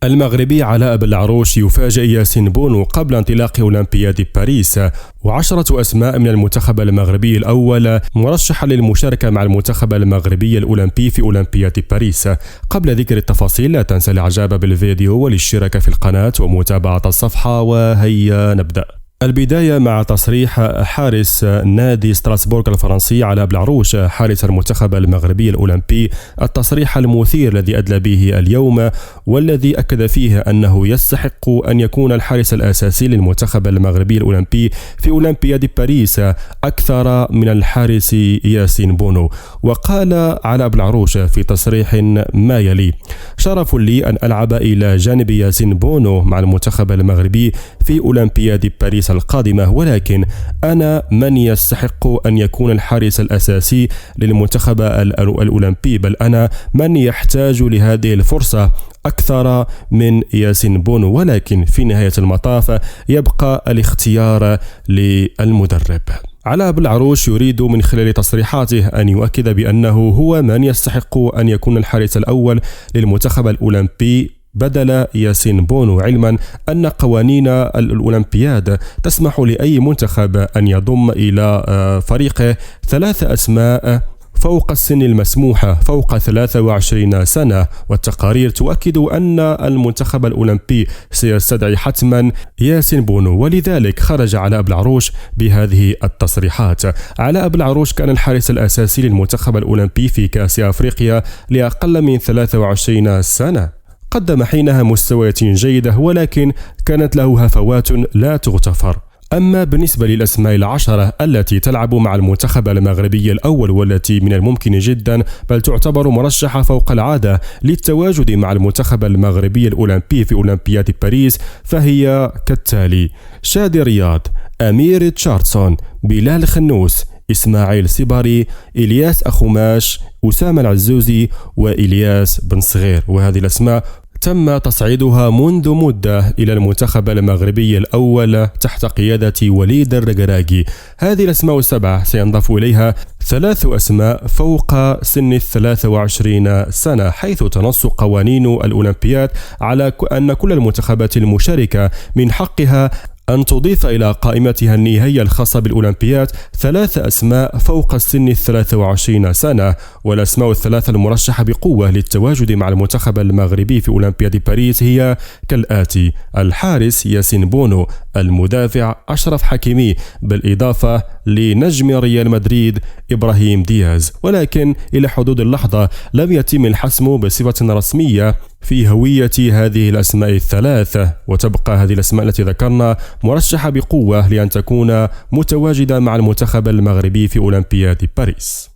المغربي علاء بلعروش يفاجئ ياسين بونو قبل انطلاق أولمبياد باريس، و10 أسماء من المنتخب المغربي الأول مرشحة للمشاركة مع المنتخب المغربي الأولمبي في أولمبياد باريس. قبل ذكر التفاصيل لا تنسى الإعجاب بالفيديو والاشتراك في القناة ومتابعة الصفحة، وهيا نبدأ. البداية مع تصريح حارس نادي ستراسبورغ الفرنسي علاء بلعروش حارس المنتخب المغربي الأولمبي، التصريح المثير الذي أدلى به اليوم والذي أكد فيه أنه يستحق أن يكون الحارس الأساسي للمنتخب المغربي الأولمبي في أولمبياد باريس أكثر من الحارس ياسين بونو. وقال علاء بلعروش في تصريح ما يلي: شرف لي أن ألعب إلى جانب ياسين بونو مع المنتخب المغربي في أولمبياد باريس القادمة، ولكن أنا من يستحق أن يكون الحارس الأساسي للمنتخب الأولمبي، بل أنا من يحتاج لهذه الفرصة أكثر من ياسين بونو، ولكن في نهاية المطاف يبقى الاختيار للمدرب. علاء بلعروش يريد من خلال تصريحاته أن يؤكد بأنه هو من يستحق أن يكون الحارس الأول للمنتخب الأولمبي بدل ياسين بونو، علما أن قوانين الأولمبياد تسمح لأي منتخب أن يضم إلى فريقه 3 أسماء فوق السن المسموحة فوق 23 سنة، والتقارير تؤكد أن المنتخب الأولمبي سيستدعي حتما ياسين بونو، ولذلك خرج علاء بلعروش بهذه التصريحات. علاء بلعروش كان الحارس الأساسي للمنتخب الأولمبي في كأس أفريقيا لأقل من 23 سنة، قدم حينها مستويات جيدة ولكن كانت له هفوات لا تغتفر. أما بالنسبة للأسماء 10 التي تلعب مع المنتخب المغربي الأول والتي من الممكن جدا بل تعتبر مرشحة فوق العادة للتواجد مع المنتخب المغربي الأولمبي في أولمبياد باريس، فهي كالتالي: شادي رياض، أمير تشارتسون، بلال خنوس، إسماعيل سيباري، إلياس أخماش، أسامة العزوزي، وإلياس بن صغير. وهذه الأسماء تم تصعيدها منذ مدة إلى المنتخب المغربي الأول تحت قيادة وليد الرقراقي. هذه الأسماء 7 سينضاف إليها 3 أسماء فوق سن 23 سنة، حيث تنص قوانين الأولمبياد على أن كل المنتخبات المشاركة من حقها أن تضيف إلى قائمتها النهائية الخاصة بالأولمبياد 3 أسماء فوق السن 23 سنة. والأسماء 3 المرشحة بقوة للتواجد مع المنتخب المغربي في أولمبياد باريس هي كالآتي: الحارس ياسين بونو، المدافع أشرف حكيمي، بالإضافة لنجم ريال مدريد إبراهيم دياز. ولكن إلى حدود اللحظة لم يتم الحسم بصفة رسمية في هوية هذه الأسماء 3، وتبقى هذه الأسماء التي ذكرنا مرشحة بقوة لأن تكون متواجدة مع المنتخب المغربي في أولمبياد باريس.